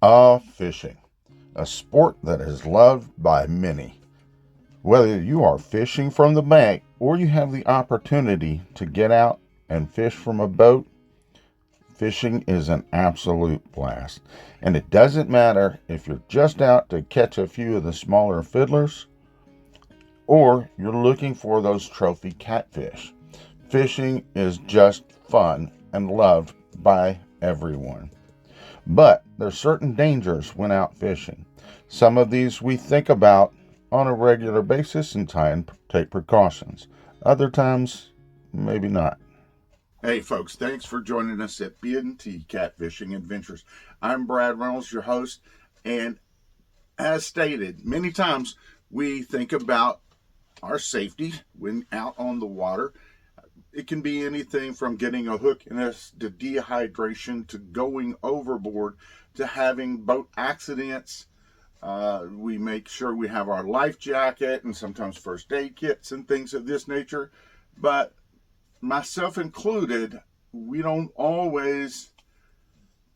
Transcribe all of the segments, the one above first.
Fishing, a sport that is loved by many. Whether you are fishing from the bank or you have the opportunity to get out and fish from a boat, fishing is an absolute blast. And it doesn't matter if you're just out to catch a few of the smaller fiddlers or you're looking for those trophy catfish. Fishing is just fun and loved by everyone. But there's certain dangers when out fishing. Some of these we think about on a regular basis and try and take precautions. Other times, maybe not. Hey folks, thanks for joining us at B&T Catfishing Adventures. I'm Brad Reynolds, your host, and as stated, many times we think about our safety when out on the water. It can be anything from getting a hook in us to dehydration to going overboard to having boat accidents. We make sure we have our life jacket and sometimes first aid kits and things of this nature. But myself included, we don't always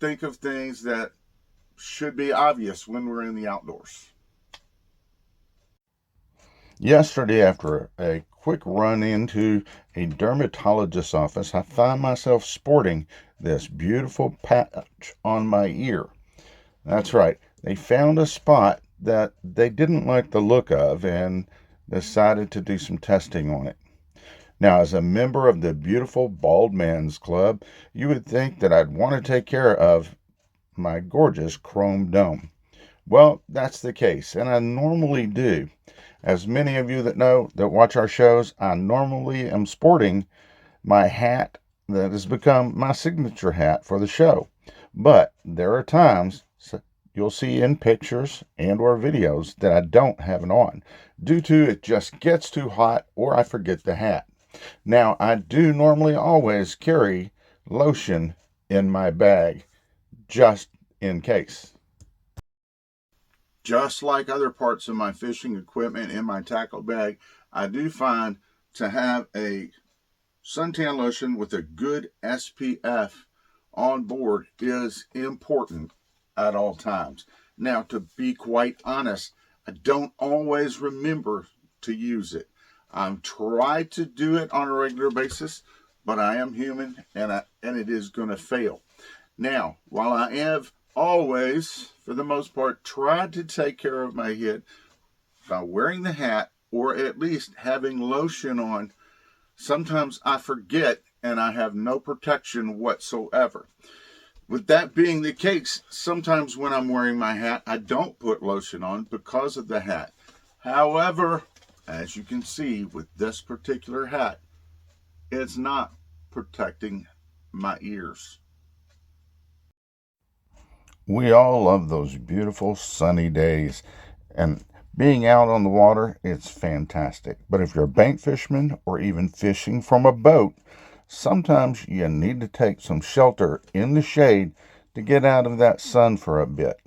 think of things that should be obvious when we're in the outdoors. Yesterday, after a quick run into a dermatologist's office, I found myself sporting this beautiful patch on my ear. That's right, they found a spot that they didn't like the look of and decided to do some testing on it. Now, as a member of the beautiful Bald Man's Club, you would think that I'd want to take care of my gorgeous chrome dome. Well, that's the case, and I normally do. As many of you that know that watch our shows, I normally am sporting my hat that has become my signature hat for the show. But there are times you'll see in pictures and or videos that I don't have it on due to it just gets too hot or I forget the hat. Now, I do normally always carry lotion in my bag just in case. Just like other parts of my fishing equipment in my tackle bag, I do find to have a suntan lotion with a good SPF on board is important at all times. Now, to be quite honest, I don't always remember to use it. I try to do it on a regular basis, but I am human and it is going to fail. Now, while I have always, for the most part, tried to take care of my head by wearing the hat or at least having lotion on, sometimes I forget and I have no protection whatsoever. With that being the case, sometimes when I'm wearing my hat, I don't put lotion on because of the hat. However, as you can see with this particular hat, it's not protecting my ears. We all love those beautiful sunny days, and being out on the water, it's fantastic. But if you're a bank fisherman or even fishing from a boat, sometimes you need to take some shelter in the shade to get out of that sun for a bit.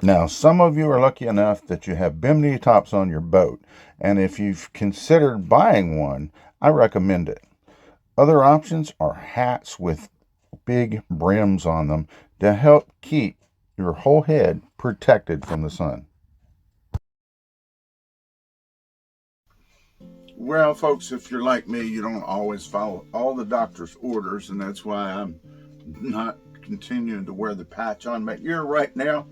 Now, some of you are lucky enough that you have bimini tops on your boat, and if you've considered buying one, I recommend it. Other options are hats with big brims on them to help keep your whole head protected from the sun. Well, folks, if you're like me, you don't always follow all the doctor's orders, and that's why I'm not continuing to wear the patch on my ear right now.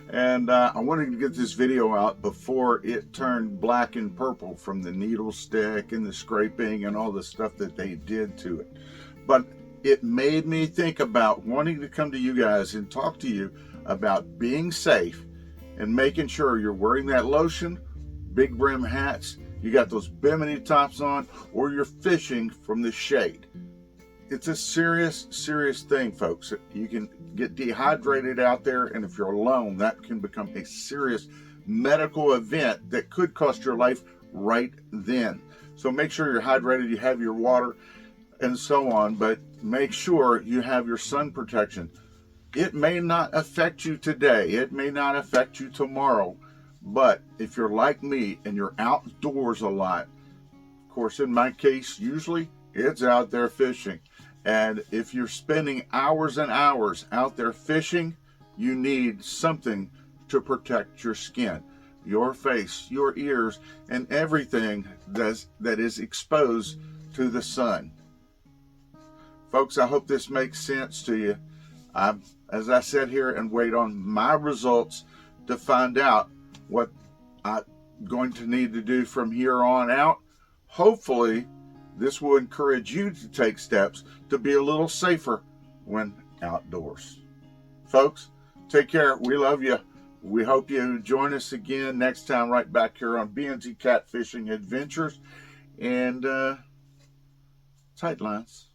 And I wanted to get this video out before it turned black and purple from the needle stick and the scraping and all the stuff that they did to it. But it made me think about wanting to come to you guys and talk to you about being safe and making sure you're wearing that lotion, big brim hats, you got those bimini tops on, or you're fishing from the shade. It's a serious, serious thing, folks. You can get dehydrated out there, and if you're alone, that can become a serious medical event that could cost your life right then. So make sure you're hydrated, you have your water, and so on, but make sure you have your sun protection. It may not affect you today, it may not affect you tomorrow, but if you're like me and you're outdoors a lot, of course in my case usually it's out there fishing, And if you're spending hours and hours out there fishing, you need something to protect your skin, your face, your ears, and everything that is exposed to the sun. Folks, I hope this makes sense to you. As I sit here and wait on my results to find out what I'm going to need to do from here on out, hopefully this will encourage you to take steps to be a little safer when outdoors. Folks, take care. We love you. We hope you join us again next time right back here on B&Z Catfishing Adventures and Tight Lines.